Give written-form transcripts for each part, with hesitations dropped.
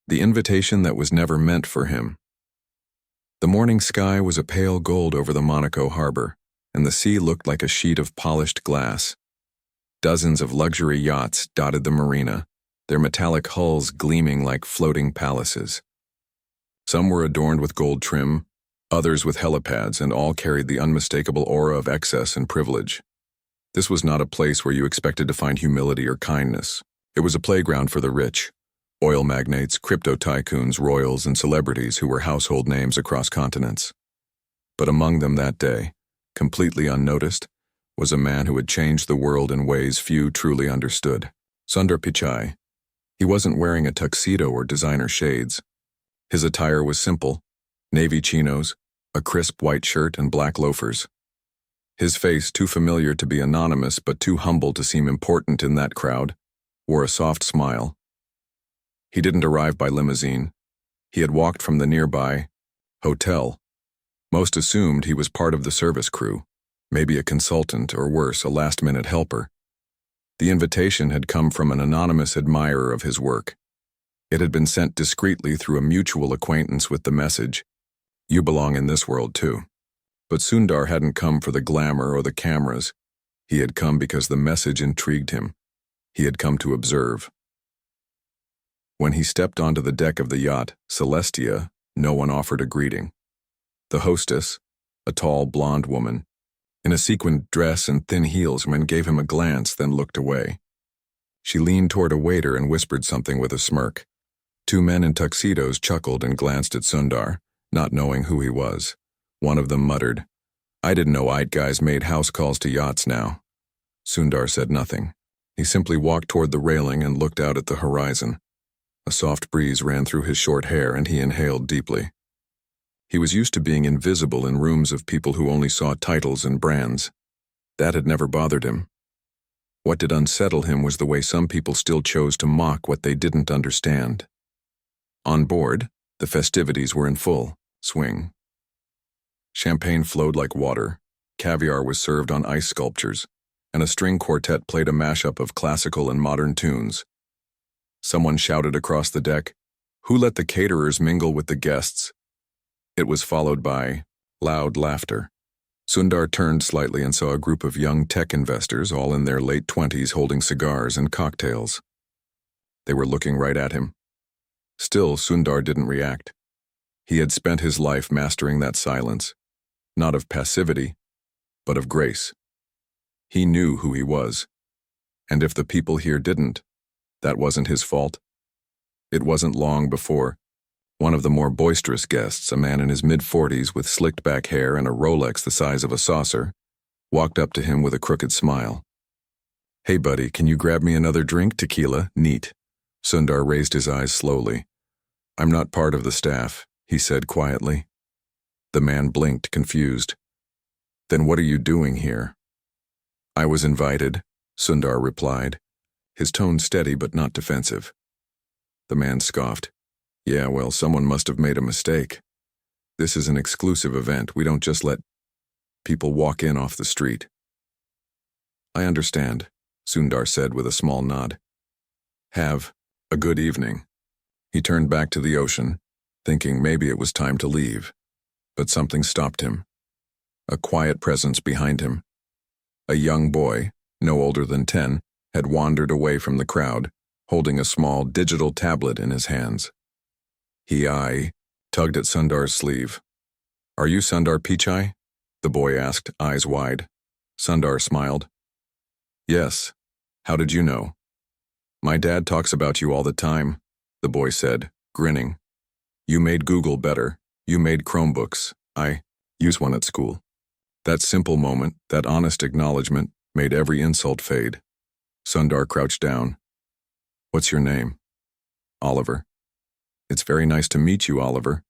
The invitation that was never meant for him. The morning sky was a pale gold over the Monaco harbor, and the sea looked like a sheet of polished glass. Dozens of luxury yachts dotted the marina, their metallic hulls gleaming like floating palaces. Some were adorned with gold trim, others with helipads, and all carried the unmistakable aura of excess and privilege. This was not a place where you expected to find humility or kindness. It was a playground for the rich, oil magnates, crypto tycoons, royals, and celebrities who were household names across continents. But among them that day, completely unnoticed, was a man who had changed the world in ways few truly understood. Sundar Pichai. He wasn't wearing a tuxedo or designer shades. His attire was simple: navy chinos, a crisp white shirt, and black loafers. His face, too familiar to be anonymous but too humble to seem important in that crowd, wore a soft smile. He didn't arrive by limousine. He had walked from the nearby hotel. Most assumed he was part of the service crew, maybe a consultant or worse, a last-minute helper. The invitation had come from an anonymous admirer of his work. It had been sent discreetly through a mutual acquaintance with the message, "You belong in this world too." But Sundar hadn't come for the glamour or the cameras. He had come because the message intrigued him. He had come to observe. When he stepped onto the deck of the yacht, Celestia, no one offered a greeting. The hostess, a tall, blonde woman, in a sequined dress and thin heels, gave him a glance, then looked away. She leaned toward a waiter and whispered something with a smirk. Two men in tuxedos chuckled and glanced at Sundar, not knowing who he was. One of them muttered, "I didn't know IT guys made house calls to yachts now." Sundar said nothing. He simply walked toward the railing and looked out at the horizon. A soft breeze ran through his short hair and he inhaled deeply. He was used to being invisible in rooms of people who only saw titles and brands. That had never bothered him. What did unsettle him was the way some people still chose to mock what they didn't understand. On board, the festivities were in full swing. Champagne flowed like water, caviar was served on ice sculptures, and a string quartet played a mashup of classical and modern tunes. Someone shouted across the deck, "Who let the caterers mingle with the guests?" It was followed by loud laughter. Sundar turned slightly and saw a group of young tech investors, all in their late 20s, holding cigars and cocktails. They were looking right at him. Still, Sundar didn't react. He had spent his life mastering that silence, not of passivity, but of grace. He knew who he was, and if the people here didn't, that wasn't his fault. It wasn't long before one of the more boisterous guests, a man in his mid-40s with slicked back hair and a Rolex the size of a saucer, walked up to him with a crooked smile. "Hey buddy, can you grab me another drink? Tequila? Neat." Sundar raised his eyes slowly. "I'm not part of the staff," he said quietly. The man blinked, confused. "Then what are you doing here?" "I was invited," Sundar replied, his tone steady but not defensive. The man scoffed. "Yeah, well, someone must have made a mistake. This is an exclusive event. We don't just let people walk in off the street." "I understand," Sundar said with a small nod. "Have a good evening." He turned back to the ocean, thinking maybe it was time to leave. But something stopped him. A quiet presence behind him. A young boy, no older than 10, had wandered away from the crowd, holding a small digital tablet in his hands. He tugged at Sundar's sleeve. "Are you Sundar Pichai?" the boy asked, eyes wide. Sundar smiled. "Yes. How did you know?" "My dad talks about you all the time," the boy said, grinning. "You made Google better. You made Chromebooks. I use one at school." That simple moment, that honest acknowledgement, made every insult fade. Sundar crouched down. "What's your name?" "Oliver." "It's very nice to meet you, Oliver.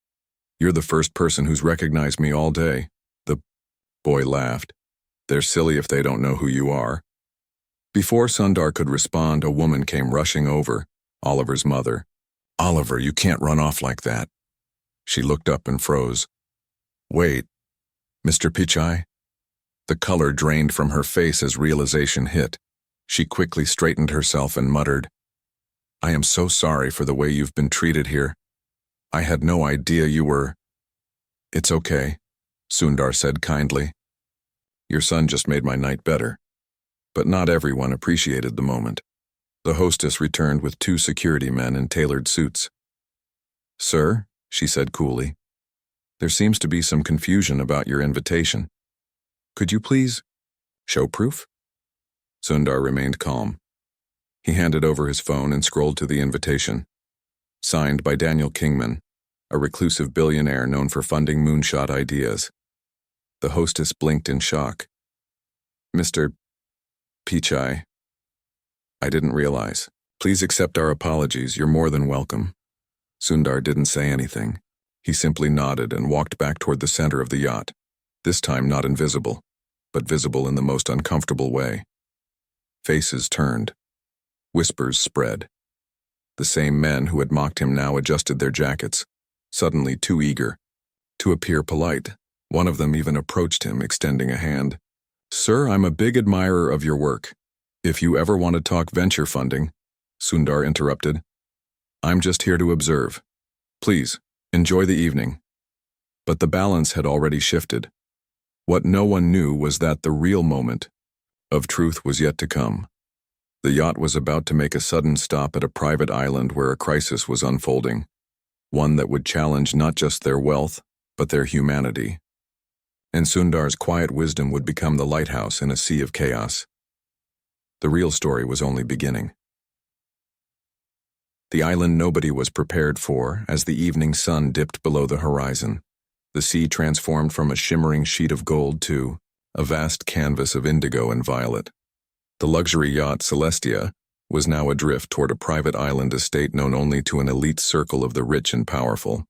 You're the first person who's recognized me all day." The boy laughed. "They're silly if they don't know who you are." Before Sundar could respond, a woman came rushing over, Oliver's mother. "Oliver, you can't run off like that." She looked up and froze. "Wait, Mr. Pichai?" The color drained from her face as realization hit. She quickly straightened herself and muttered, I am so sorry for the way you've been treated here. I had no idea you were... It's okay, Sundar said kindly. Your son just made my night better. But not everyone appreciated the moment. The hostess returned with 2 security men in tailored suits. Sir, she said coolly, there seems to be some confusion about your invitation. Could you please show proof? Sundar remained calm. He handed over his phone and scrolled to the invitation. Signed by Daniel Kingman, a reclusive billionaire known for funding moonshot ideas. The hostess blinked in shock. Mr. Pichai, I didn't realize. Please accept our apologies. You're more than welcome. Sundar didn't say anything. He simply nodded and walked back toward the center of the yacht, this time not invisible, but visible in the most uncomfortable way. Faces turned. Whispers spread. The same men who had mocked him now adjusted their jackets, suddenly too eager to appear polite. One of them even approached him, extending a hand. Sir, I'm a big admirer of your work. If you ever want to talk venture funding, Sundar interrupted. I'm just here to observe. Please, enjoy the evening. But the balance had already shifted. What no one knew was that the real moment of truth was yet to come. The yacht was about to make a sudden stop at a private island where a crisis was unfolding, one that would challenge not just their wealth, but their humanity. And Sundar's quiet wisdom would become the lighthouse in a sea of chaos. The real story was only beginning. The island nobody was prepared for as the evening sun dipped below the horizon. The sea transformed from a shimmering sheet of gold to a vast canvas of indigo and violet. The luxury yacht Celestia was now adrift toward a private island estate known only to an elite circle of the rich and powerful.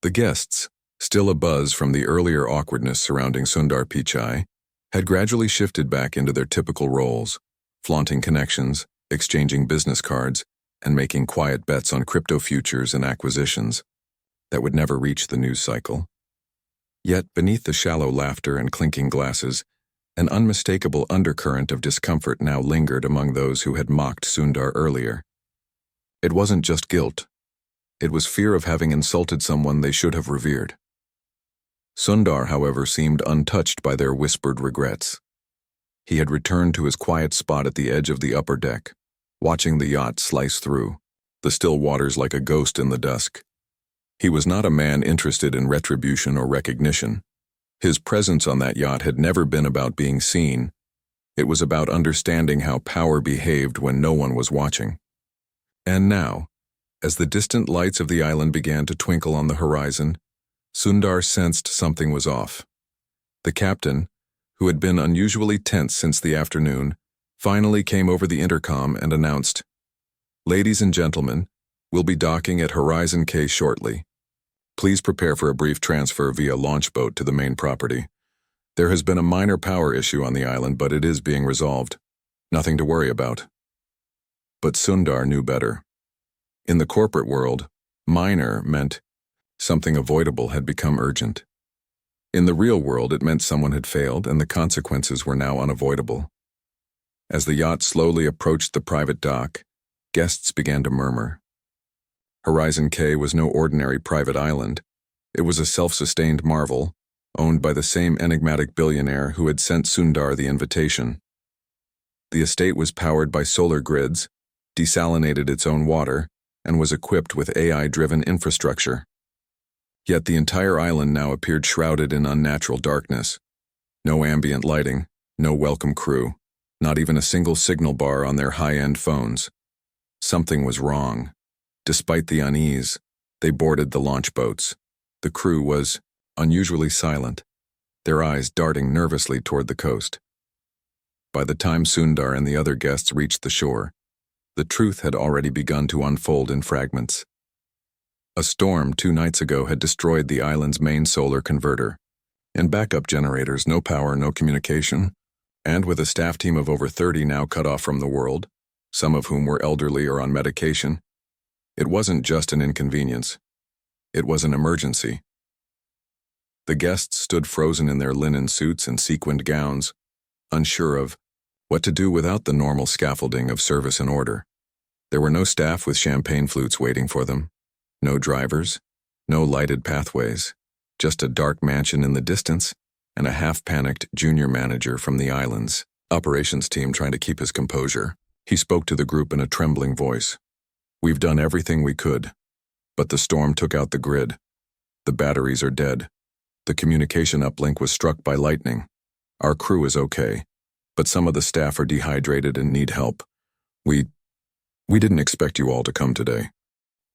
The guests, still abuzz from the earlier awkwardness surrounding Sundar Pichai, had gradually shifted back into their typical roles, flaunting connections, exchanging business cards, and making quiet bets on crypto futures and acquisitions that would never reach the news cycle. Yet, beneath the shallow laughter and clinking glasses, an unmistakable undercurrent of discomfort now lingered among those who had mocked Sundar earlier. It wasn't just guilt. It was fear of having insulted someone they should have revered. Sundar, however, seemed untouched by their whispered regrets. He had returned to his quiet spot at the edge of the upper deck, watching the yacht slice through the still waters like a ghost in the dusk. He was not a man interested in retribution or recognition. His presence on that yacht had never been about being seen. It was about understanding how power behaved when no one was watching. And now, as the distant lights of the island began to twinkle on the horizon, Sundar sensed something was off. The captain, who had been unusually tense since the afternoon, finally came over the intercom and announced, "Ladies and gentlemen, we'll be docking at Horizon K shortly. Please prepare for a brief transfer via launch boat to the main property. There has been a minor power issue on the island, but it is being resolved. Nothing to worry about." But Sundar knew better. In the corporate world, minor meant something avoidable had become urgent. In the real world, it meant someone had failed and the consequences were now unavoidable. As the yacht slowly approached the private dock, guests began to murmur. Horizon K was no ordinary private island. It was a self-sustained marvel, owned by the same enigmatic billionaire who had sent Sundar the invitation. The estate was powered by solar grids, desalinated its own water, and was equipped with AI-driven infrastructure. Yet the entire island now appeared shrouded in unnatural darkness. No ambient lighting, no welcome crew, not even a single signal bar on their high-end phones. Something was wrong. Despite the unease, they boarded the launch boats. The crew was unusually silent, their eyes darting nervously toward the coast. By the time Sundar and the other guests reached the shore, the truth had already begun to unfold in fragments. A storm 2 nights ago had destroyed the island's main solar converter. And backup generators, no power, no communication, and with a staff team of over 30 now cut off from the world, some of whom were elderly or on medication, it wasn't just an inconvenience. It was an emergency. The guests stood frozen in their linen suits and sequined gowns, unsure of what to do without the normal scaffolding of service and order. There were no staff with champagne flutes waiting for them, no drivers, no lighted pathways, just a dark mansion in the distance and a half-panicked junior manager from the island's operations team trying to keep his composure. He spoke to the group in a trembling voice. "We've done everything we could, but the storm took out the grid. The batteries are dead. The communication uplink was struck by lightning. Our crew is okay, but some of the staff are dehydrated and need help. We didn't expect you all to come today."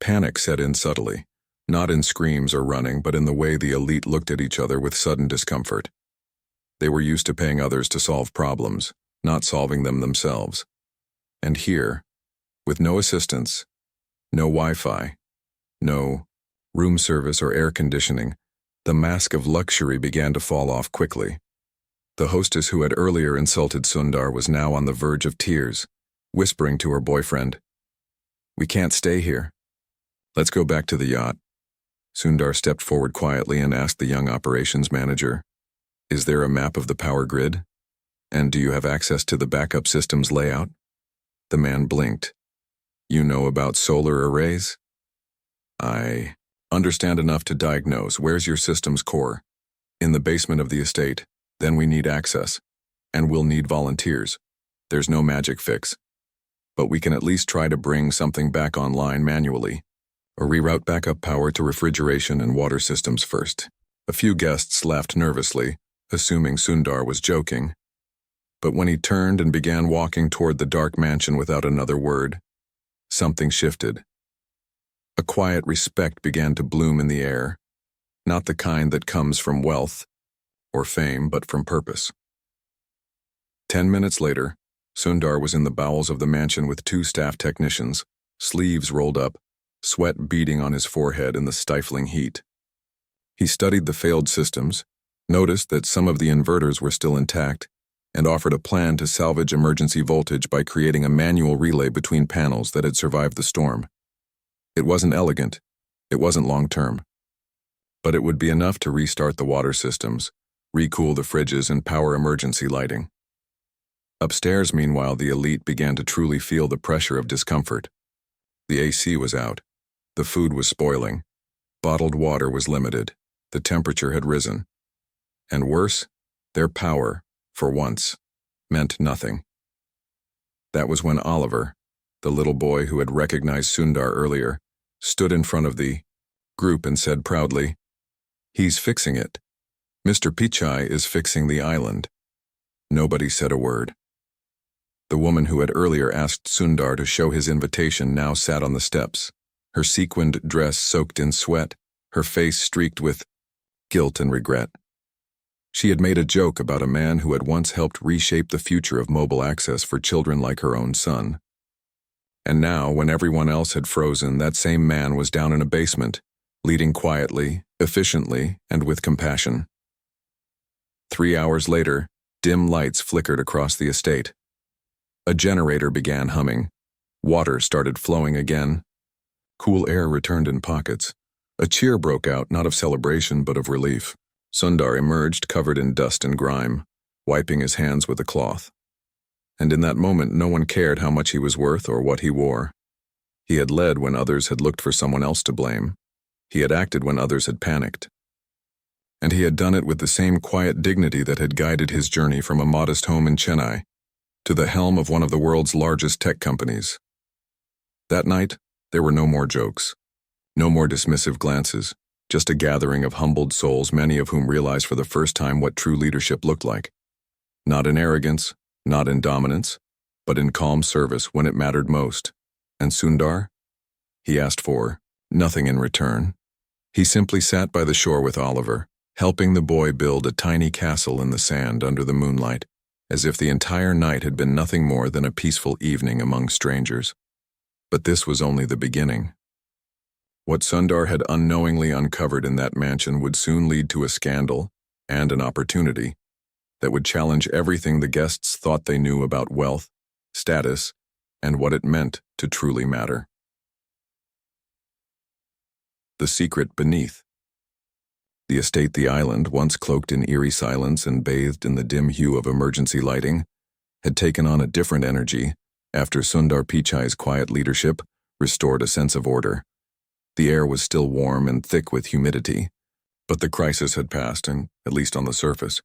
Panic set in subtly, not in screams or running, but in the way the elite looked at each other with sudden discomfort. They were used to paying others to solve problems, not solving them themselves. And here, with no assistance, no Wi-Fi, no room service or air conditioning, the mask of luxury began to fall off quickly. The hostess who had earlier insulted Sundar was now on the verge of tears, whispering to her boyfriend, "We can't stay here. Let's go back to the yacht." Sundar stepped forward quietly and asked the young operations manager, "Is there a map of the power grid? And do you have access to the backup system's layout?" The man blinked. "You know about solar arrays?" "I understand enough to diagnose. Where's your system's core?" "In the basement of the estate. Then we need access. And we'll need volunteers. There's no magic fix. But we can at least try to bring something back online manually, or reroute backup power to refrigeration and water systems first." A few guests laughed nervously, assuming Sundar was joking. But when he turned and began walking toward the dark mansion without another word, something shifted. A quiet respect began to bloom in the air, not the kind that comes from wealth or fame, but from purpose. 10 minutes later, Sundar was in the bowels of the mansion with 2 staff technicians, sleeves rolled up, sweat beading on his forehead in the stifling heat. He studied the failed systems, noticed that some of the inverters were still intact, and offered a plan to salvage emergency voltage by creating a manual relay between panels that had survived the storm. It wasn't elegant, it wasn't long-term, but it would be enough to restart the water systems, recool the fridges, and power emergency lighting. Upstairs, meanwhile, the elite began to truly feel the pressure of discomfort. The AC was out, the food was spoiling, bottled water was limited, the temperature had risen. And worse, their power, for once, meant nothing. That was when Oliver, the little boy who had recognized Sundar earlier, stood in front of the group and said proudly, "He's fixing it. Mr. Pichai is fixing the island." Nobody said a word. The woman who had earlier asked Sundar to show his invitation now sat on the steps, her sequined dress soaked in sweat, her face streaked with guilt and regret. She had made a joke about a man who had once helped reshape the future of mobile access for children like her own son. And now, when everyone else had frozen, that same man was down in a basement, leading quietly, efficiently, and with compassion. 3 hours later, dim lights flickered across the estate. A generator began humming. Water started flowing again. Cool air returned in pockets. A cheer broke out, not of celebration but of relief. Sundar emerged covered in dust and grime, wiping his hands with a cloth. And in that moment, no one cared how much he was worth or what he wore. He had led when others had looked for someone else to blame. He had acted when others had panicked. And he had done it with the same quiet dignity that had guided his journey from a modest home in Chennai to the helm of one of the world's largest tech companies. That night, there were no more jokes, no more dismissive glances, just a gathering of humbled souls, many of whom realized for the first time what true leadership looked like. Not in arrogance, not in dominance, but in calm service when it mattered most. And Sundar? He asked for nothing in return. He simply sat by the shore with Oliver, helping the boy build a tiny castle in the sand under the moonlight, as if the entire night had been nothing more than a peaceful evening among strangers. But this was only the beginning. What Sundar had unknowingly uncovered in that mansion would soon lead to a scandal and an opportunity that would challenge everything the guests thought they knew about wealth, status, and what it meant to truly matter. The secret beneath. The estate, the island, once cloaked in eerie silence and bathed in the dim hue of emergency lighting, had taken on a different energy, after Sundar Pichai's quiet leadership restored a sense of order. The air was still warm and thick with humidity, but the crisis had passed, and at least on the surface.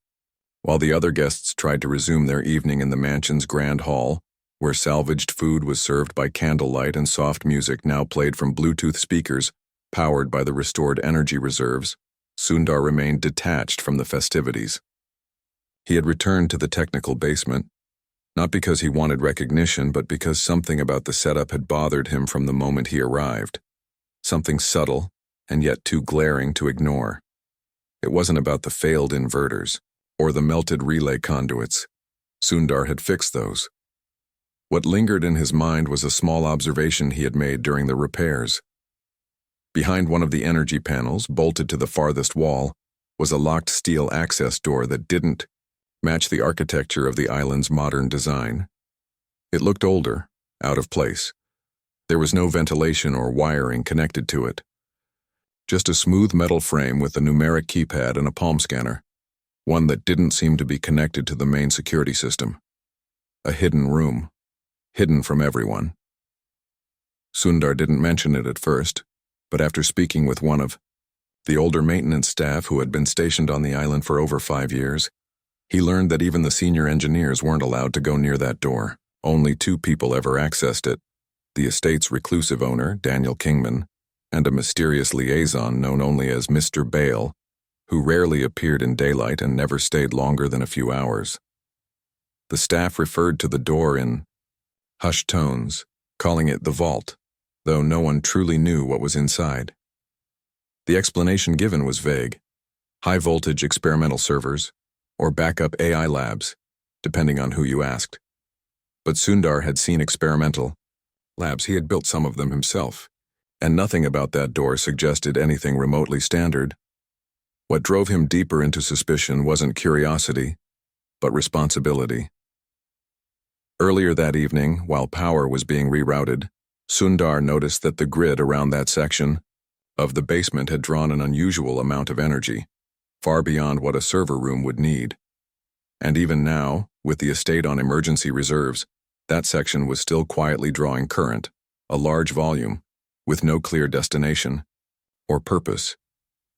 While the other guests tried to resume their evening in the mansion's grand hall, where salvaged food was served by candlelight and soft music now played from Bluetooth speakers powered by the restored energy reserves, Sundar remained detached from the festivities. He had returned to the technical basement, not because he wanted recognition, but because something about the setup had bothered him from the moment he arrived. Something subtle and yet too glaring to ignore. It wasn't about the failed inverters or the melted relay conduits. Sundar had fixed those. What lingered in his mind was a small observation he had made during the repairs. Behind one of the energy panels, bolted to the farthest wall, was a locked steel access door that didn't match the architecture of the island's modern design. It looked older, out of place. There was no ventilation or wiring connected to it. Just a smooth metal frame with a numeric keypad and a palm scanner, one that didn't seem to be connected to the main security system. A hidden room, hidden from everyone. Sundar didn't mention it at first, but after speaking with one of the older maintenance staff who had been stationed on the island for over 5 years, he learned that even the senior engineers weren't allowed to go near that door. Only 2 people ever accessed it: the estate's reclusive owner, Daniel Kingman, and a mysterious liaison known only as Mr. Bale, who rarely appeared in daylight and never stayed longer than a few hours. The staff referred to the door in hushed tones, calling it the vault, though no one truly knew what was inside. The explanation given was vague: high-voltage experimental servers, or backup AI labs, depending on who you asked. But Sundar had seen experimental labs. He had built some of them himself, and nothing about that door suggested anything remotely standard. What drove him deeper into suspicion wasn't curiosity, but responsibility. Earlier that evening, while power was being rerouted, Sundar noticed that the grid around that section of the basement had drawn an unusual amount of energy, far beyond what a server room would need. And even now, with the estate on emergency reserves, that section was still quietly drawing current, a large volume, with no clear destination or purpose.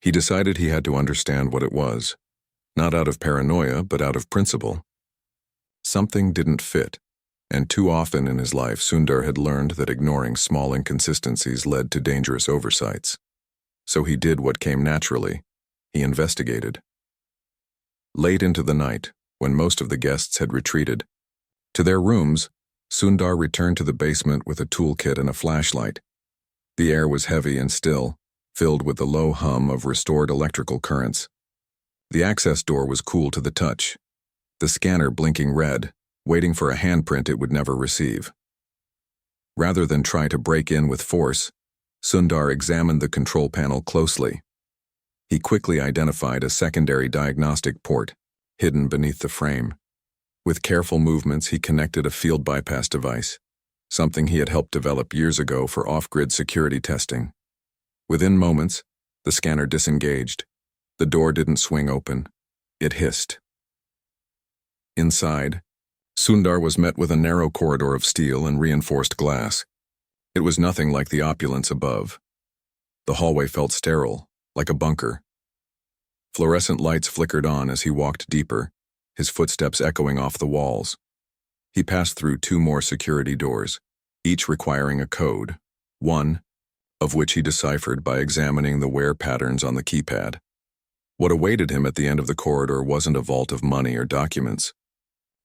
He decided he had to understand what it was, not out of paranoia, but out of principle. Something didn't fit, and too often in his life Sundar had learned that ignoring small inconsistencies led to dangerous oversights. So he did what came naturally. He investigated. Late into the night, when most of the guests had retreated to their rooms, Sundar returned to the basement with a toolkit and a flashlight. The air was heavy and still, filled with the low hum of restored electrical currents. The access door was cool to the touch, the scanner blinking red, waiting for a handprint it would never receive. Rather than try to break in with force, Sundar examined the control panel closely. He quickly identified a secondary diagnostic port, hidden beneath the frame. With careful movements, he connected a field bypass device, something he had helped develop years ago for off-grid security testing. Within moments, the scanner disengaged. The door didn't swing open. It hissed. Inside, Sundar was met with a narrow corridor of steel and reinforced glass. It was nothing like the opulence above. The hallway felt sterile, like a bunker. Fluorescent lights flickered on as he walked deeper, his footsteps echoing off the walls. He passed through 2 more security doors, each requiring a code, one of which he deciphered by examining the wear patterns on the keypad. What awaited him at the end of the corridor wasn't a vault of money or documents.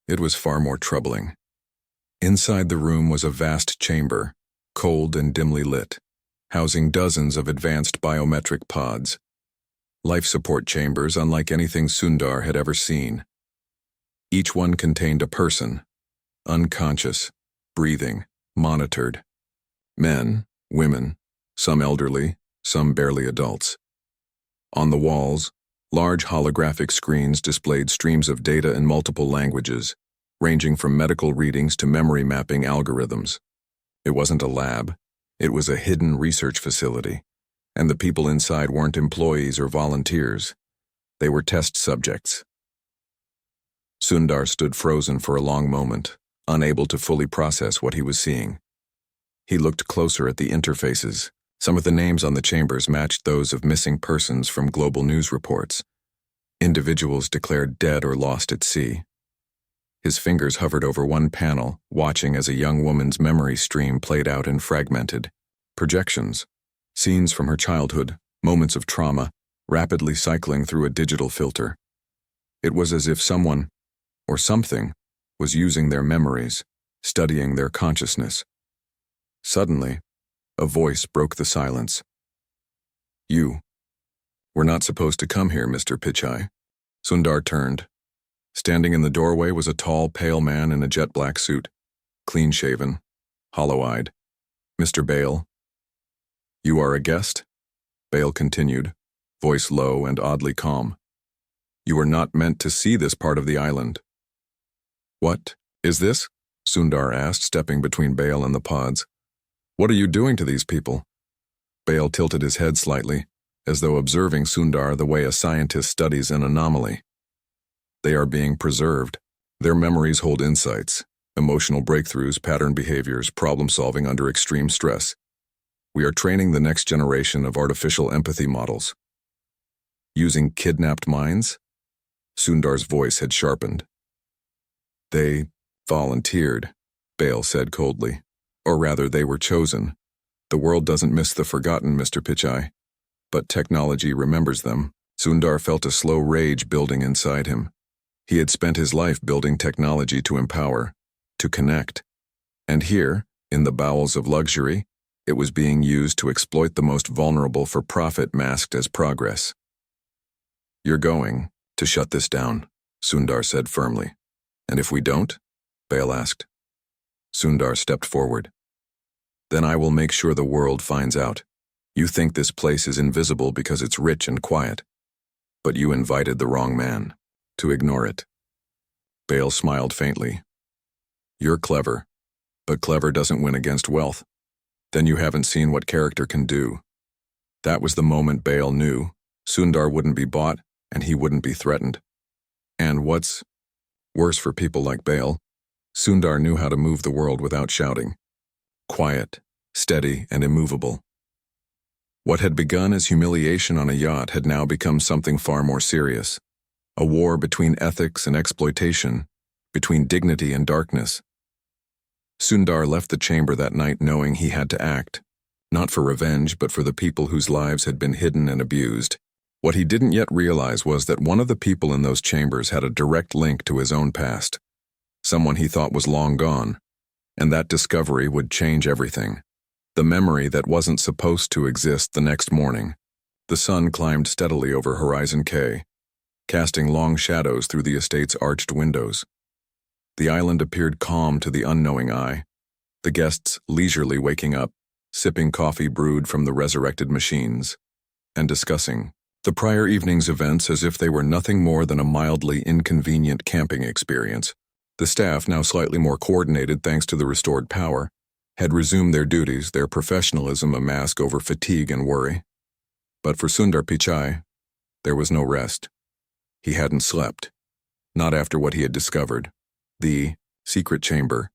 It was far more troubling. Inside the room was a vast chamber, cold and dimly lit, housing dozens of advanced biometric pods. Life support chambers unlike anything Sundar had ever seen. Each one contained a person, unconscious, breathing, monitored. Men, women, some elderly, some barely adults. On the walls, large holographic screens displayed streams of data in multiple languages, ranging from medical readings to memory mapping algorithms. It wasn't a lab, it was a hidden research facility, and the people inside weren't employees or volunteers. They were test subjects. Sundar stood frozen for a long moment, unable to fully process what he was seeing. He looked closer at the interfaces. Some of the names on the chambers matched those of missing persons from global news reports. Individuals declared dead or lost at sea. His fingers hovered over one panel, watching as a young woman's memory stream played out in fragmented projections. Scenes from her childhood, moments of trauma, rapidly cycling through a digital filter. It was as if someone, or something, was using their memories, studying their consciousness. Suddenly, a voice broke the silence. "You. We're not supposed to come here, Mr. Pichai." Sundar turned. Standing in the doorway was a tall, pale man in a jet-black suit, clean-shaven, hollow-eyed. "Mr. Bale." "You are a guest?" Bale continued, voice low and oddly calm. "You are not meant to see this part of the island." "What is this?" Sundar asked, stepping between Bale and the pods. "What are you doing to these people?" Bale tilted his head slightly, as though observing Sundar the way a scientist studies an anomaly. "They are being preserved. Their memories hold insights, emotional breakthroughs, pattern behaviors, problem-solving under extreme stress. We are training the next generation of artificial empathy models." "Using kidnapped minds?" Sundar's voice had sharpened. "They volunteered," Bale said coldly. "Or rather, they were chosen. The world doesn't miss the forgotten, Mr. Pichai. But technology remembers them." Sundar felt a slow rage building inside him. He had spent his life building technology to empower, to connect. And here, in the bowels of luxury, it was being used to exploit the most vulnerable for profit masked as progress. "You're going to shut this down," Sundar said firmly. "And if we don't?" Bale asked. Sundar stepped forward. "Then I will make sure the world finds out. You think this place is invisible because it's rich and quiet. But you invited the wrong man to ignore it." Bale smiled faintly. "You're clever, but clever doesn't win against wealth. Then you haven't seen what character can do." That was the moment Bale knew Sundar wouldn't be bought and he wouldn't be threatened. And what's worse for people like Bale, Sundar knew how to move the world without shouting. Quiet, steady, and immovable. What had begun as humiliation on a yacht had now become something far more serious. A war between ethics and exploitation, between dignity and darkness. Sundar left the chamber that night knowing he had to act, not for revenge but for the people whose lives had been hidden and abused. What he didn't yet realize was that one of the people in those chambers had a direct link to his own past, someone he thought was long gone, and that discovery would change everything. The memory that wasn't supposed to exist the next morning. The sun climbed steadily over Horizon K, casting long shadows through the estate's arched windows. The island appeared calm to the unknowing eye, the guests leisurely waking up, sipping coffee brewed from the resurrected machines, and discussing the prior evening's events as if they were nothing more than a mildly inconvenient camping experience. The staff, now slightly more coordinated thanks to the restored power, had resumed their duties, their professionalism a mask over fatigue and worry. But for Sundar Pichai, there was no rest. He hadn't slept. Not after what he had discovered. The secret chamber,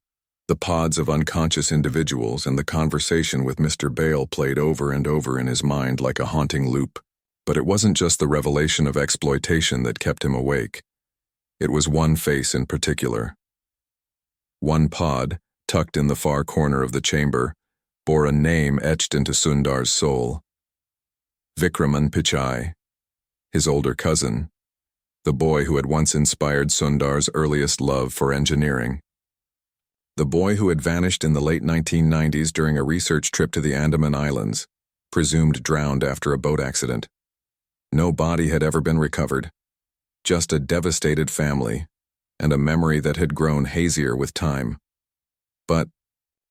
the pods of unconscious individuals, and the conversation with Mr. Bale played over and over in his mind like a haunting loop. But it wasn't just the revelation of exploitation that kept him awake. It was one face in particular. One pod, tucked in the far corner of the chamber, bore a name etched into Sundar's soul. Vikraman Pichai, his older cousin, the boy who had once inspired Sundar's earliest love for engineering. The boy who had vanished in the late 1990s during a research trip to the Andaman Islands, presumed drowned after a boat accident. No body had ever been recovered, just a devastated family, and a memory that had grown hazier with time. But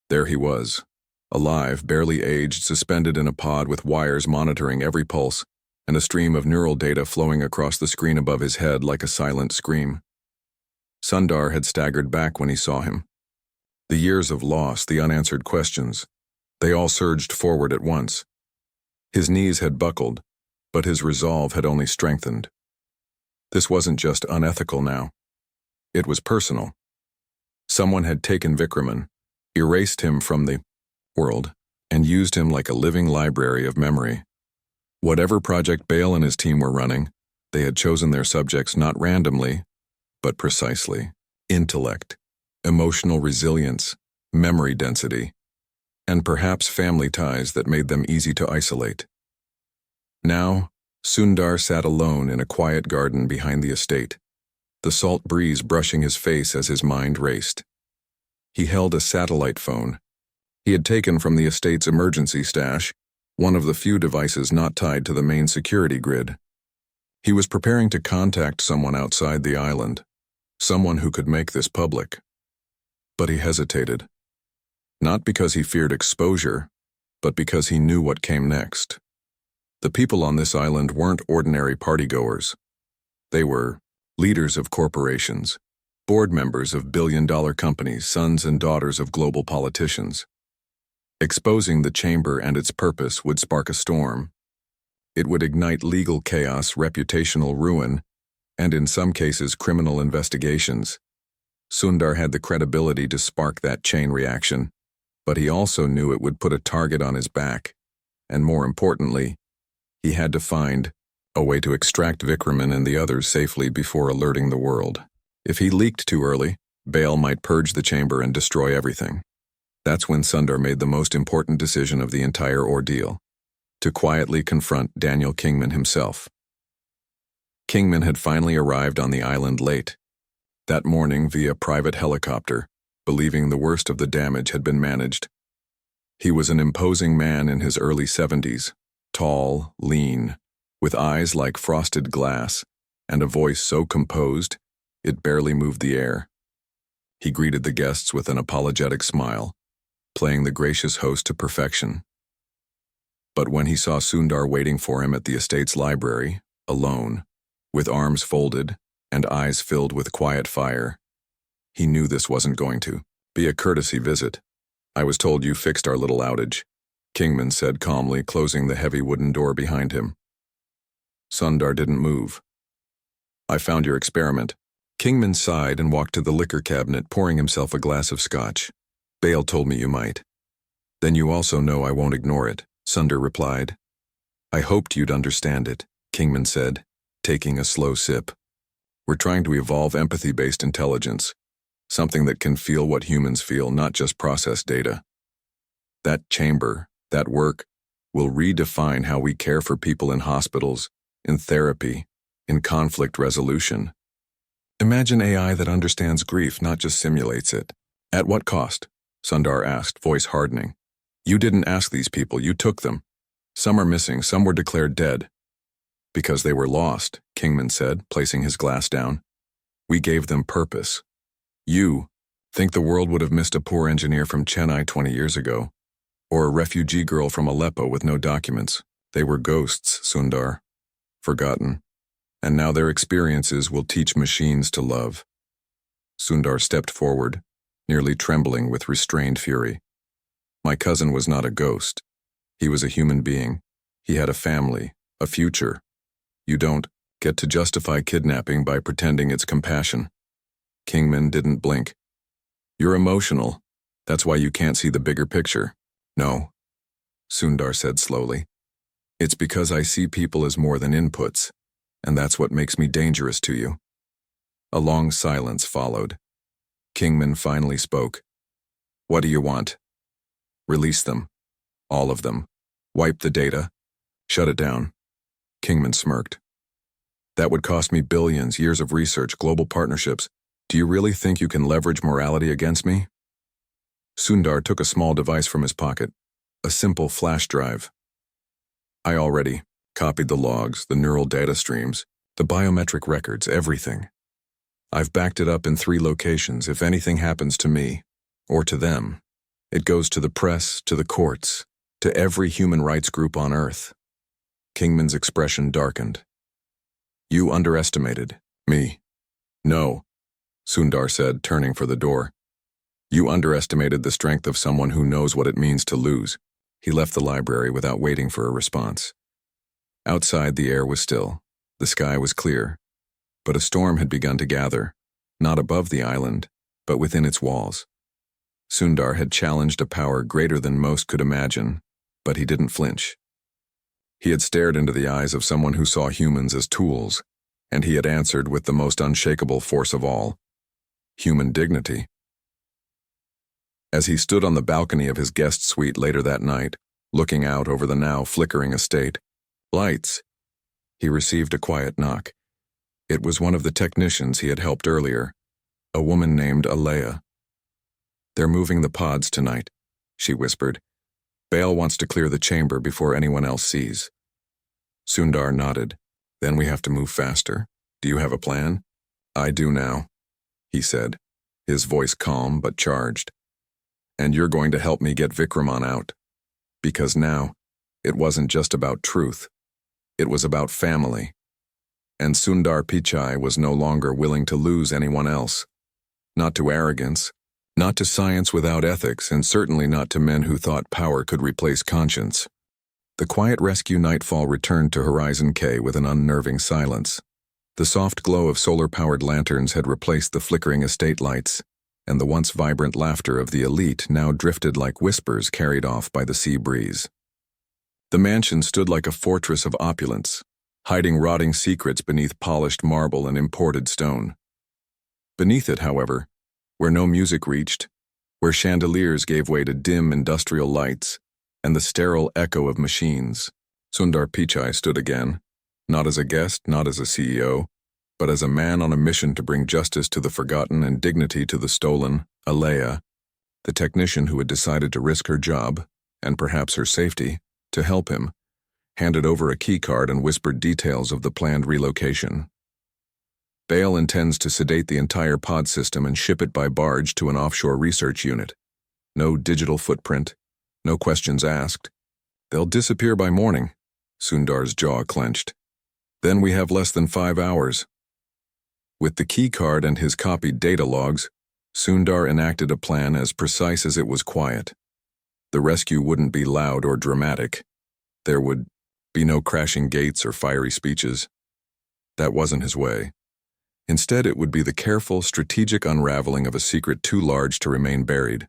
there he was, alive, barely aged, suspended in a pod with wires monitoring every pulse, and a stream of neural data flowing across the screen above his head like a silent scream. Sundar had staggered back when he saw him. The years of loss, the unanswered questions, they all surged forward at once. His knees had buckled, but his resolve had only strengthened. This wasn't just unethical now. It was personal. Someone had taken Vikraman, erased him from the world, and used him like a living library of memory. Whatever project Bale and his team were running, they had chosen their subjects not randomly, but precisely. Intellect, emotional resilience, memory density, and perhaps family ties that made them easy to isolate. Now, Sundar sat alone in a quiet garden behind the estate, the salt breeze brushing his face as his mind raced. He held a satellite phone he had taken from the estate's emergency stash, one of the few devices not tied to the main security grid. He was preparing to contact someone outside the island, someone who could make this public. But he hesitated, not because he feared exposure, but because he knew what came next. The people on this island weren't ordinary partygoers. They were leaders of corporations, board members of billion-dollar companies, sons and daughters of global politicians. Exposing the chamber and its purpose would spark a storm. It would ignite legal chaos, reputational ruin, and in some cases criminal investigations. Sundar had the credibility to spark that chain reaction, but he also knew it would put a target on his back, and more importantly, he had to find a way to extract Vikraman and the others safely before alerting the world. If he leaked too early, Bale might purge the chamber and destroy everything. That's when Sundar made the most important decision of the entire ordeal, to quietly confront Daniel Kingman himself. Kingman had finally arrived on the island late, that morning via private helicopter, believing the worst of the damage had been managed. He was an imposing man in his early 70s, tall, lean, with eyes like frosted glass, and a voice so composed it barely moved the air. He greeted the guests with an apologetic smile, playing the gracious host to perfection. But when he saw Sundar waiting for him at the estate's library, alone, with arms folded and eyes filled with quiet fire, he knew this wasn't going to be a courtesy visit. "I was told you fixed our little outage," Kingman said calmly, closing the heavy wooden door behind him. Sundar didn't move. "I found your experiment." Kingman sighed and walked to the liquor cabinet, pouring himself a glass of scotch. "Bale told me you might." "Then you also know I won't ignore it," Sundar replied. "I hoped you'd understand it," Kingman said, taking a slow sip. "We're trying to evolve empathy-based intelligence, something that can feel what humans feel, not just process data. That chamber, that work, will redefine how we care for people in hospitals, in therapy, in conflict resolution. Imagine AI that understands grief, not just simulates it." "At what cost?" Sundar asked, voice hardening. "You didn't ask these people, you took them. Some are missing, some were declared dead." "Because they were lost," Kingman said, placing his glass down. "We gave them purpose. You think the world would have missed a poor engineer from Chennai 20 years ago, or a refugee girl from Aleppo with no documents. They were ghosts, Sundar. Forgotten. And now their experiences will teach machines to love." Sundar stepped forward, nearly trembling with restrained fury. "My cousin was not a ghost. He was a human being. He had a family, a future. You don't get to justify kidnapping by pretending it's compassion." Kingman didn't blink. "You're emotional. That's why you can't see the bigger picture." "No," Sundar said slowly. "It's because I see people as more than inputs, and that's what makes me dangerous to you." A long silence followed. Kingman finally spoke. "What do you want?" "Release them. All of them. Wipe the data. Shut it down." Kingman smirked. "That would cost me billions, years of research, global partnerships. Do you really think you can leverage morality against me?" Sundar took a small device from his pocket, a simple flash drive. "I already copied the logs, the neural data streams, the biometric records, everything. I've backed it up in 3 locations. If anything happens to me, or to them, it goes to the press, to the courts, to every human rights group on Earth." Kingman's expression darkened. "You underestimated me." "No," Sundar said, turning for the door. "You underestimated the strength of someone who knows what it means to lose." He left the library without waiting for a response. Outside, the air was still. The sky was clear. But a storm had begun to gather, not above the island, but within its walls. Sundar had challenged a power greater than most could imagine, but he didn't flinch. He had stared into the eyes of someone who saw humans as tools, and he had answered with the most unshakable force of all: human dignity. As he stood on the balcony of his guest suite later that night, looking out over the now flickering estate, lights, he received a quiet knock. It was one of the technicians he had helped earlier, a woman named Alea. "They're moving the pods tonight," she whispered. "Bale wants to clear the chamber before anyone else sees." Sundar nodded. "Then we have to move faster. Do you have a plan?" "I do now," he said, his voice calm but charged. "And you're going to help me get Vikraman out. Because now, it wasn't just about truth. It was about family. And Sundar Pichai was no longer willing to lose anyone else. Not to arrogance, not to science without ethics, and certainly not to men who thought power could replace conscience. The quiet rescue nightfall returned to Horizon K with an unnerving silence. The soft glow of solar-powered lanterns had replaced the flickering estate lights, and the once vibrant laughter of the elite now drifted like whispers carried off by the sea breeze. The mansion stood like a fortress of opulence, hiding rotting secrets beneath polished marble and imported stone. Beneath it, however, where no music reached, where chandeliers gave way to dim industrial lights and the sterile echo of machines, Sundar Pichai stood again, not as a guest, not as a CEO, but as a man on a mission to bring justice to the forgotten and dignity to the stolen. Alea, the technician who had decided to risk her job, and perhaps her safety, to help him, handed over a keycard and whispered details of the planned relocation. Bale intends to sedate the entire pod system and ship it by barge to an offshore research unit. No digital footprint, no questions asked. They'll disappear by morning. Sundar's jaw clenched. Then we have less than 5 hours. With the keycard and his copied data logs, Sundar enacted a plan as precise as it was quiet. The rescue wouldn't be loud or dramatic. There would be no crashing gates or fiery speeches. That wasn't his way. Instead, it would be the careful, strategic unraveling of a secret too large to remain buried.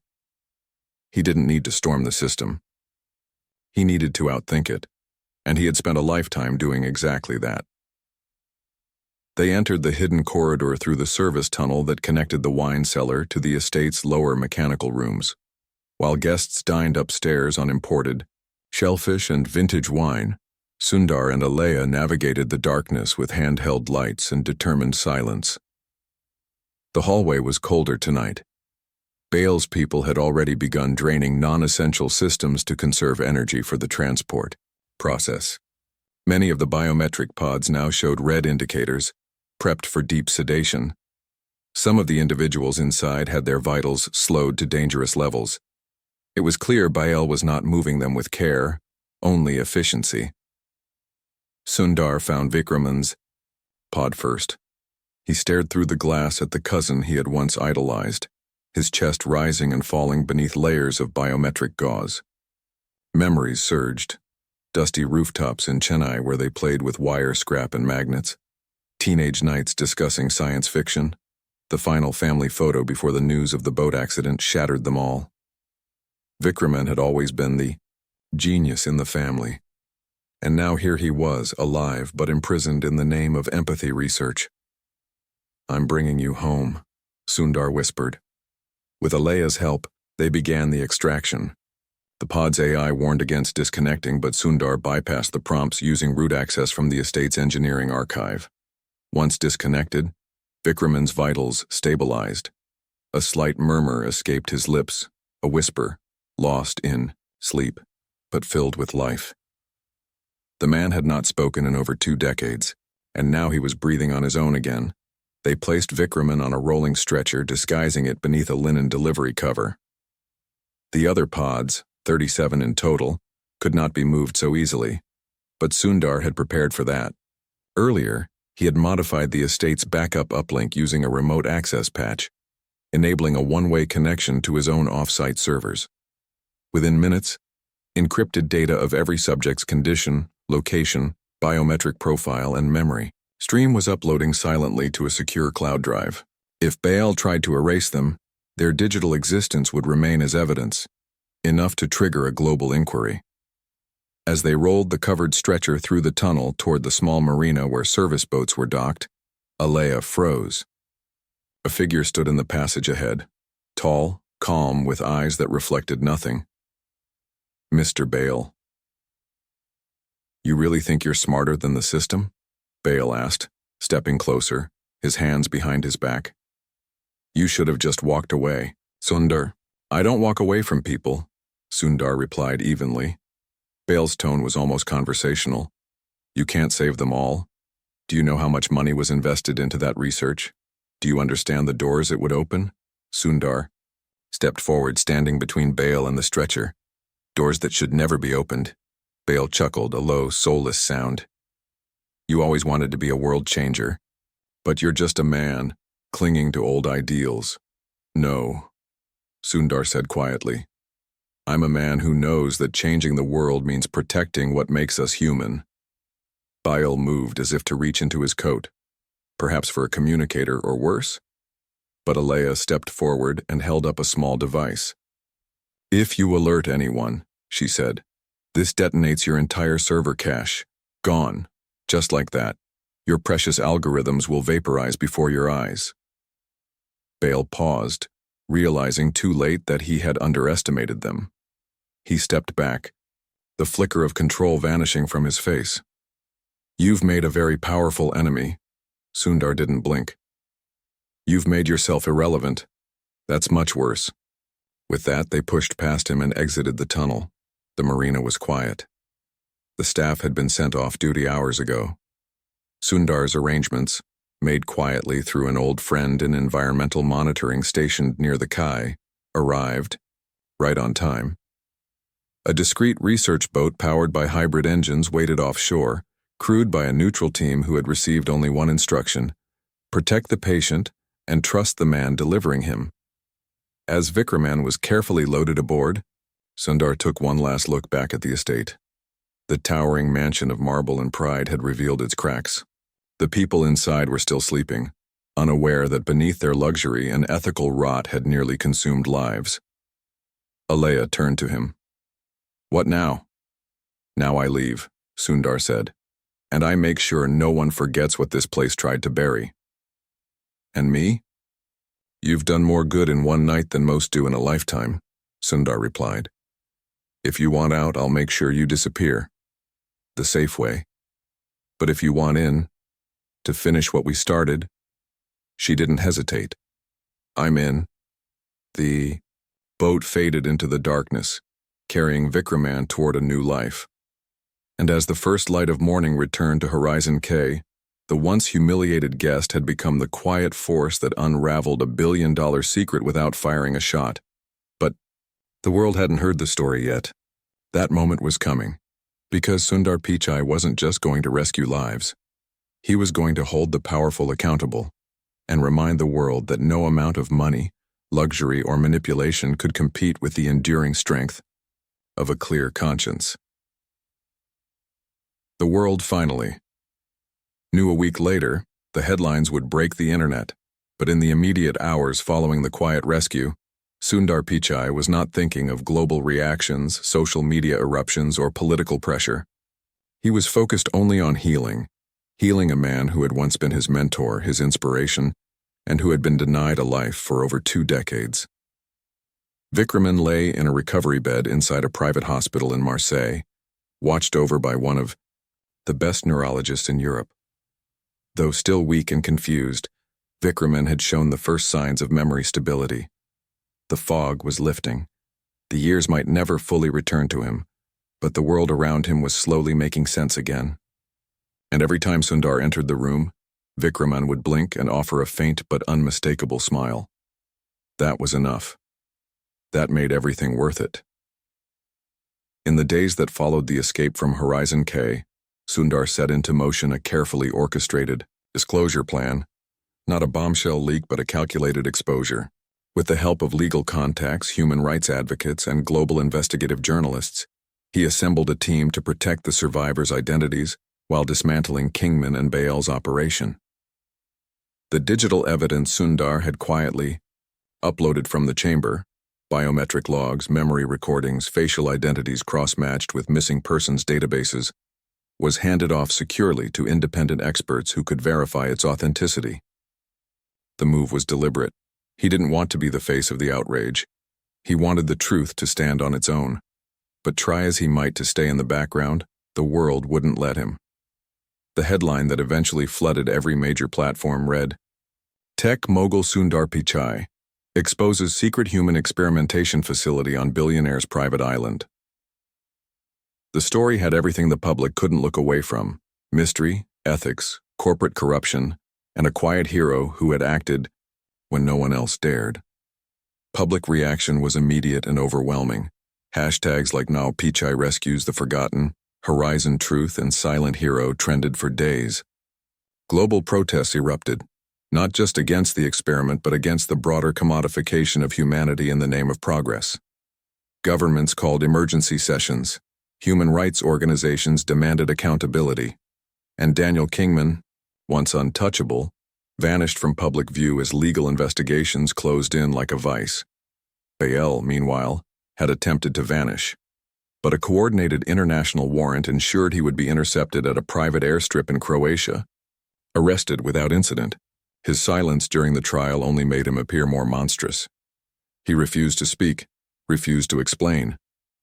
He didn't need to storm the system. He needed to outthink it, and he had spent a lifetime doing exactly that. They entered the hidden corridor through the service tunnel that connected the wine cellar to the estate's lower mechanical rooms. While guests dined upstairs on imported shellfish and vintage wine, Sundar and Alea navigated the darkness with handheld lights and determined silence. The hallway was colder tonight. Bale's people had already begun draining non-essential systems to conserve energy for the transport process. Many of the biometric pods now showed red indicators, prepped for deep sedation. Some of the individuals inside had their vitals slowed to dangerous levels. It was clear Bale was not moving them with care, only efficiency. Sundar found Vikraman's pod first. He stared through the glass at the cousin he had once idolized, his chest rising and falling beneath layers of biometric gauze. Memories surged. Dusty rooftops in Chennai where they played with wire scrap and magnets. Teenage nights discussing science fiction. The final family photo before the news of the boat accident shattered them all. Vikraman had always been the genius in the family. And now here he was, alive but imprisoned in the name of empathy research. "I'm bringing you home," Sundar whispered. With Alea's help, they began the extraction. The pod's AI warned against disconnecting, but Sundar bypassed the prompts using root access from the estate's engineering archive. Once disconnected, Vikraman's vitals stabilized. A slight murmur escaped his lips, a whisper, lost in sleep, but filled with life. The man had not spoken in over 2 decades, and now he was breathing on his own again. They placed Vikraman on a rolling stretcher, disguising it beneath a linen delivery cover. The other pods, 37 in total, could not be moved so easily, but Sundar had prepared for that. Earlier, he had modified the estate's backup uplink using a remote access patch, enabling a one-way connection to his own off-site servers. Within minutes, encrypted data of every subject's condition, location, biometric profile, and memory stream was uploading silently to a secure cloud drive. If Bale tried to erase them, Their digital existence would remain as evidence, enough to trigger a global inquiry. As they rolled the covered stretcher through the tunnel toward the small marina where service boats were docked, Alea froze. A figure stood in the passage ahead, tall, calm, with eyes that reflected nothing. Mr. Bale. "You really think you're smarter than the system?" Bale asked, stepping closer, his hands behind his back. "You should have just walked away." "Sundar, I don't walk away from people," Sundar replied evenly. Bale's tone was almost conversational. "You can't save them all. Do you know how much money was invested into that research? Do you understand the doors it would open?" Sundar stepped forward, standing between Bale and the stretcher. "Doors that should never be opened." Bale chuckled, a low, soulless sound. "You always wanted to be a world changer, but you're just a man, clinging to old ideals." "No," Sundar said quietly. "I'm a man who knows that changing the world means protecting what makes us human." Bale moved as if to reach into his coat, perhaps for a communicator or worse. But Alea stepped forward and held up a small device. "If you alert anyone," she said, "this detonates your entire server cache. Gone. Just like that. Your precious algorithms will vaporize before your eyes." Bale paused, realizing too late that he had underestimated them. He stepped back, the flicker of control vanishing from his face. "You've made a very powerful enemy." Sundar didn't blink. "You've made yourself irrelevant. That's much worse." With that, they pushed past him and exited the tunnel. The marina was quiet. The staff had been sent off duty hours ago. Sundar's arrangements, made quietly through an old friend in environmental monitoring stationed near the quay, arrived, right on time. A discreet research boat powered by hybrid engines waited offshore, crewed by a neutral team who had received only one instruction: protect the patient and trust the man delivering him. As Vikraman was carefully loaded aboard, Sundar took one last look back at the estate. The towering mansion of marble and pride had revealed its cracks. The people inside were still sleeping, unaware that beneath their luxury an ethical rot had nearly consumed lives. Alea turned to him. "What now?" "Now I leave," Sundar said, "and I make sure no one forgets what this place tried to bury." "And me?" "You've done more good in one night than most do in a lifetime," Sundar replied. "If you want out, I'll make sure you disappear. The safe way. But if you want in, to finish what we started..." She didn't hesitate. "I'm in." The boat faded into the darkness, carrying Vikraman toward a new life. And as the first light of morning returned to Horizon K, the once humiliated guest had become the quiet force that unraveled $1 billion secret without firing a shot. But the world hadn't heard the story yet. That moment was coming, because Sundar Pichai wasn't just going to rescue lives. He was going to hold the powerful accountable and remind the world that no amount of money, luxury, or manipulation could compete with the enduring strength of a clear conscience. The world finally knew. A week later, the headlines would break the internet, but in the immediate hours following the quiet rescue, Sundar Pichai was not thinking of global reactions, social media eruptions, or political pressure. He was focused only on healing a man who had once been his mentor, his inspiration, and who had been denied a life for over 2 decades. Vikraman lay in a recovery bed inside a private hospital in Marseille, watched over by one of the best neurologists in Europe. Though still weak and confused, Vikraman had shown the first signs of memory stability. The fog was lifting. The years might never fully return to him, but the world around him was slowly making sense again. And every time Sundar entered the room, Vikraman would blink and offer a faint but unmistakable smile. That was enough. That made everything worth it. In the days that followed the escape from Horizon K, Sundar set into motion a carefully orchestrated disclosure plan, not a bombshell leak but a calculated exposure. With the help of legal contacts, human rights advocates, and global investigative journalists, he assembled a team to protect the survivors' identities while dismantling Kingman and Bale's operation. The digital evidence Sundar had quietly uploaded from the chamber, biometric logs, memory recordings, facial identities cross-matched with missing persons databases, was handed off securely to independent experts who could verify its authenticity. The move was deliberate. He didn't want to be the face of the outrage. He wanted the truth to stand on its own. But try as he might to stay in the background, the world wouldn't let him. The headline that eventually flooded every major platform read, "Tech mogul Sundar Pichai exposes secret human experimentation facility on billionaire's private island." The story had everything the public couldn't look away from: mystery, ethics, corporate corruption, and a quiet hero who had acted when no one else dared. Public reaction was immediate and overwhelming. Hashtags like "Now Pichai rescues the forgotten," "Horizon Truth," and "Silent Hero" trended for days. Global protests erupted, not just against the experiment but against the broader commodification of humanity in the name of progress. Governments called emergency sessions. Human rights organizations demanded accountability. And Daniel Kingman, once untouchable, vanished from public view as legal investigations closed in like a vice. Bael, meanwhile, had attempted to vanish, but a coordinated international warrant ensured he would be intercepted at a private airstrip in Croatia, arrested without incident. His silence during the trial only made him appear more monstrous. He refused to speak, refused to explain,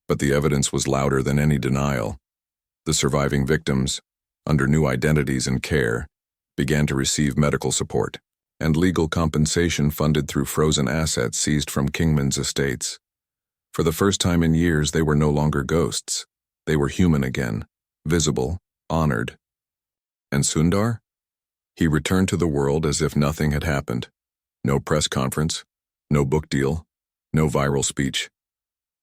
but the evidence was louder than any denial. The surviving victims, under new identities and care, began to receive medical support and legal compensation funded through frozen assets seized from Kingman's estates. For the first time in years, they were no longer ghosts. They were human again, visible, honored. And Sundar? He returned to the world as if nothing had happened. No press conference, no book deal, no viral speech.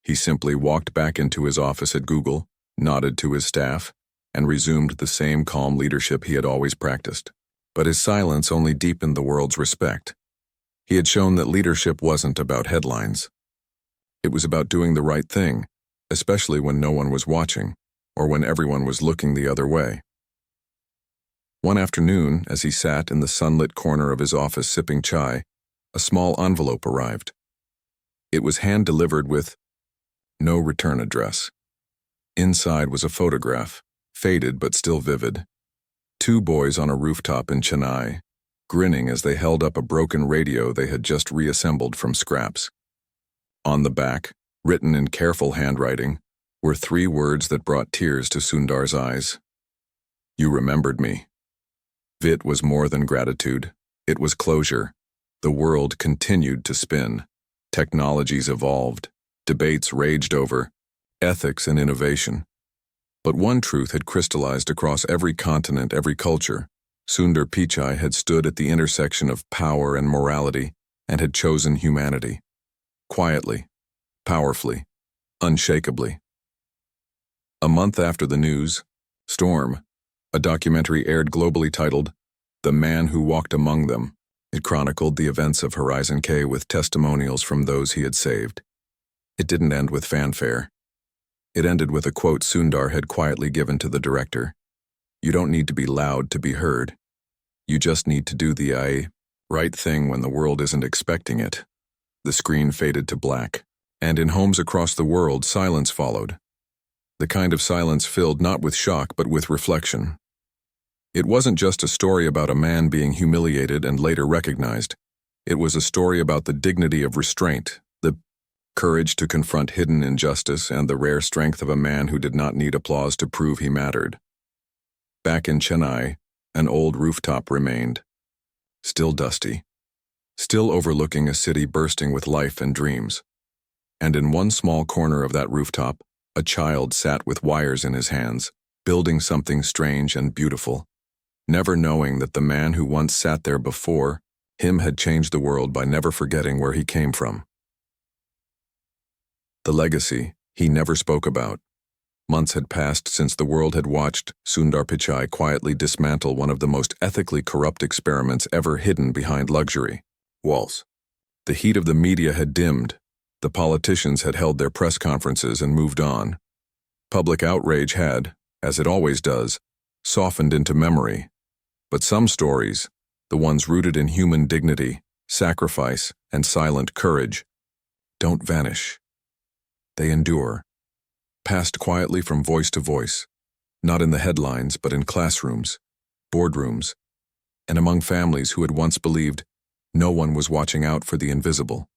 He simply walked back into his office at Google, nodded to his staff, and resumed the same calm leadership he had always practiced. But his silence only deepened the world's respect. He had shown that leadership wasn't about headlines. It was about doing the right thing, especially when no one was watching, or when everyone was looking the other way. One afternoon, as he sat in the sunlit corner of his office sipping chai, a small envelope arrived. It was hand-delivered with no return address. Inside was a photograph, faded but still vivid. Two boys on a rooftop in Chennai, grinning as they held up a broken radio they had just reassembled from scraps. On the back, written in careful handwriting, were 3 words that brought tears to Sundar's eyes. "You remembered me." It was more than gratitude. It was closure. The world continued to spin. Technologies evolved. Debates raged over ethics and innovation. But one truth had crystallized across every continent, every culture. Sundar Pichai had stood at the intersection of power and morality and had chosen humanity. Quietly, powerfully, unshakably. A month after the news, Storm, a documentary aired globally titled "The Man Who Walked Among Them." It chronicled the events of Horizon K with testimonials from those he had saved. It didn't end with fanfare. It ended with a quote Sundar had quietly given to the director. "You don't need to be loud to be heard. You just need to do the right thing when the world isn't expecting it." The screen faded to black, and in homes across the world, silence followed. The kind of silence filled not with shock but with reflection. It wasn't just a story about a man being humiliated and later recognized. It was a story about the dignity of restraint, the courage to confront hidden injustice, and the rare strength of a man who did not need applause to prove he mattered. Back in Chennai, an old rooftop remained, still dusty, still overlooking a city bursting with life and dreams. And in one small corner of that rooftop, a child sat with wires in his hands, building something strange and beautiful, never knowing that the man who once sat there before him had changed the world by never forgetting where he came from. The legacy he never spoke about. Months had passed since the world had watched Sundar Pichai quietly dismantle one of the most ethically corrupt experiments ever hidden behind luxury walls. The heat of the media had dimmed. The politicians had held their press conferences and moved on. Public outrage had, as it always does, softened into memory. But some stories, the ones rooted in human dignity, sacrifice, and silent courage don't vanish. They endure, passed quietly from voice to voice, not in the headlines but in classrooms, boardrooms, and among families who had once believed no one was watching out for the invisible.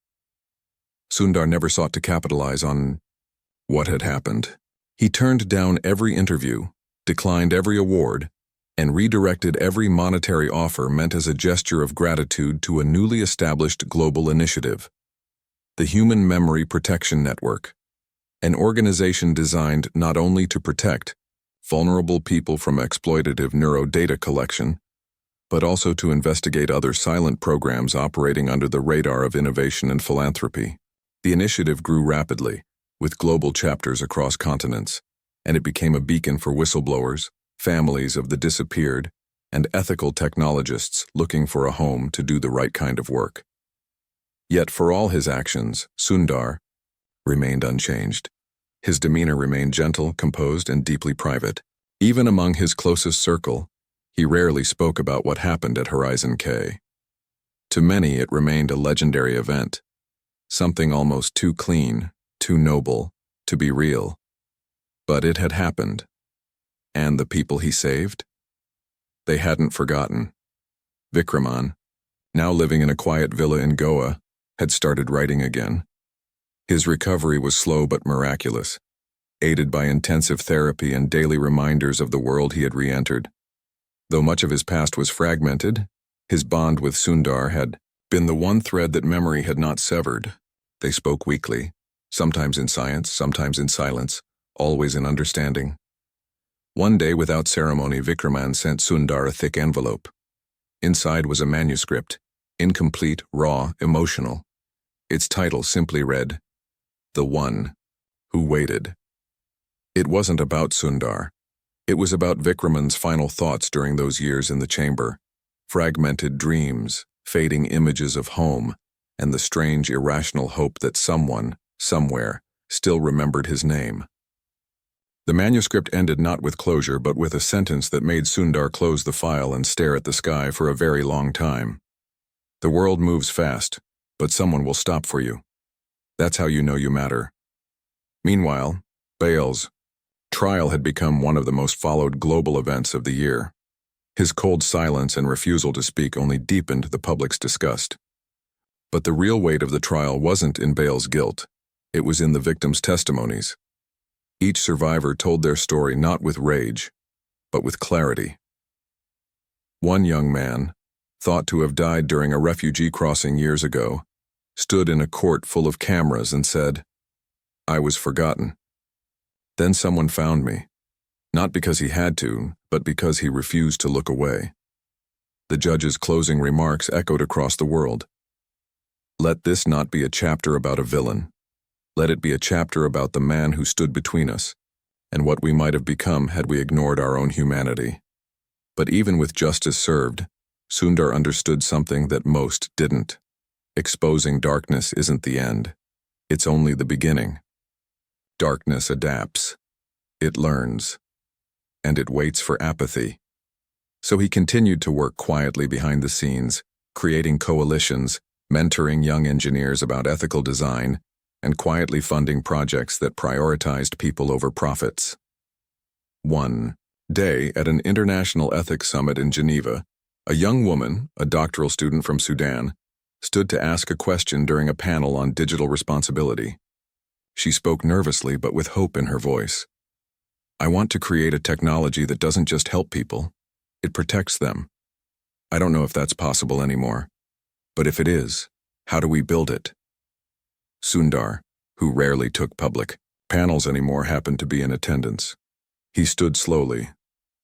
Sundar never sought to capitalize on what had happened. He turned down every interview, declined every award, and redirected every monetary offer meant as a gesture of gratitude to a newly established global initiative, the Human Memory Protection Network, an organization designed not only to protect vulnerable people from exploitative neurodata collection, but also to investigate other silent programs operating under the radar of innovation and philanthropy. The initiative grew rapidly, with global chapters across continents, and it became a beacon for whistleblowers, families of the disappeared, and ethical technologists looking for a home to do the right kind of work. Yet for all his actions, Sundar remained unchanged. His demeanor remained gentle, composed, and deeply private. Even among his closest circle, he rarely spoke about what happened at Horizon K. To many, it remained a legendary event, something almost too clean, too noble, to be real. But it had happened. And the people he saved? They hadn't forgotten. Vikraman, now living in a quiet villa in Goa, had started writing again. His recovery was slow but miraculous, aided by intensive therapy and daily reminders of the world he had re-entered. Though much of his past was fragmented, his bond with Sundar had been the one thread that memory had not severed. They spoke weekly, sometimes in science, sometimes in silence, always in understanding. One day, without ceremony, Vikraman sent Sundar a thick envelope. Inside was a manuscript, incomplete, raw, emotional. Its title simply read, "The One Who Waited." It wasn't about Sundar. It was about Vikraman's final thoughts during those years in the chamber, fragmented dreams, fading images of home, and the strange, irrational hope that someone, somewhere, still remembered his name. The manuscript ended not with closure but with a sentence that made Sundar close the file and stare at the sky for a very long time. The world moves fast, but someone will stop for you. That's how you know you matter. Meanwhile, Bale's trial had become one of the most followed global events of the year. His cold silence and refusal to speak only deepened the public's disgust. But the real weight of the trial wasn't in Bale's guilt. It was in the victims' testimonies. Each survivor told their story not with rage, but with clarity. One young man, thought to have died during a refugee crossing years ago, stood in a court full of cameras and said, "I was forgotten. Then someone found me, not because he had to, but because he refused to look away." The judge's closing remarks echoed across the world. Let this not be a chapter about a villain. Let it be a chapter about the man who stood between us, and what we might have become had we ignored our own humanity. But even with justice served, Sundar understood something that most didn't. Exposing darkness isn't the end. It's only the beginning. Darkness adapts. It learns. And it waits for apathy. So he continued to work quietly behind the scenes, creating coalitions, mentoring young engineers about ethical design, and quietly funding projects that prioritized people over profits. One day, at an international ethics summit in Geneva, a young woman, a doctoral student from Sudan, stood to ask a question during a panel on digital responsibility. She spoke nervously but with hope in her voice. "I want to create a technology that doesn't just help people, it protects them. I don't know if that's possible anymore. But if it is, how do we build it?" Sundar, who rarely took public panels anymore, happened to be in attendance. He stood slowly,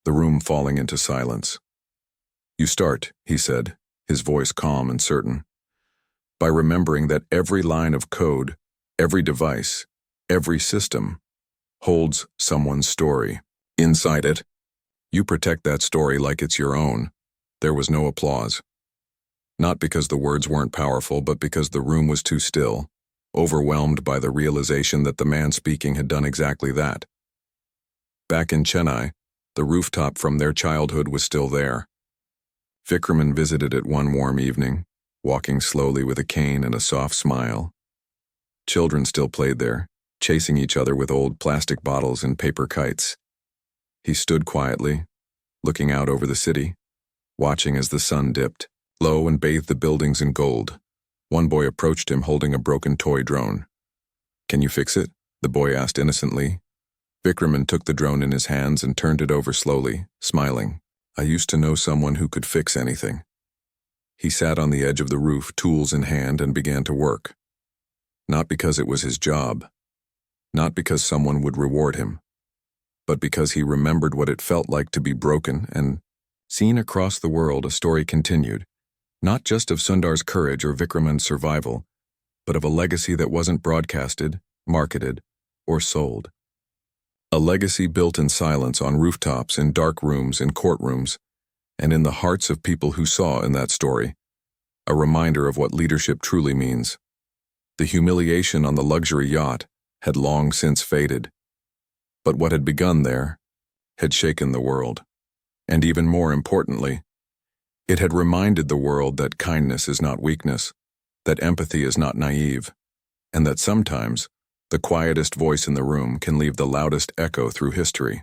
the room falling into silence. "You start," he said, his voice calm and certain, "by remembering that every line of code, every device, every system, holds someone's story. Inside it, you protect that story like it's your own." There was no applause. Not because the words weren't powerful, but because the room was too still, overwhelmed by the realization that the man speaking had done exactly that. Back in Chennai, the rooftop from their childhood was still there. Vikraman visited it one warm evening, walking slowly with a cane and a soft smile. Children still played there, chasing each other with old plastic bottles and paper kites. He stood quietly, looking out over the city, watching as the sun dipped low and bathed the buildings in gold. One boy approached him holding a broken toy drone. "Can you fix it?" the boy asked innocently. Vikraman took the drone in his hands and turned it over slowly, smiling. "I used to know someone who could fix anything." He sat on the edge of the roof, tools in hand, and began to work. Not because it was his job, not because someone would reward him, but because he remembered what it felt like to be broken. And seen across the world, a story continued, not just of Sundar's courage or Vikraman's survival, but of a legacy that wasn't broadcasted, marketed, or sold. A legacy built in silence on rooftops, in dark rooms, in courtrooms, and in the hearts of people who saw in that story a reminder of what leadership truly means. The humiliation on the luxury yacht had long since faded, but what had begun there had shaken the world. And even more importantly, it had reminded the world that kindness is not weakness, that empathy is not naive, and that sometimes the quietest voice in the room can leave the loudest echo through history.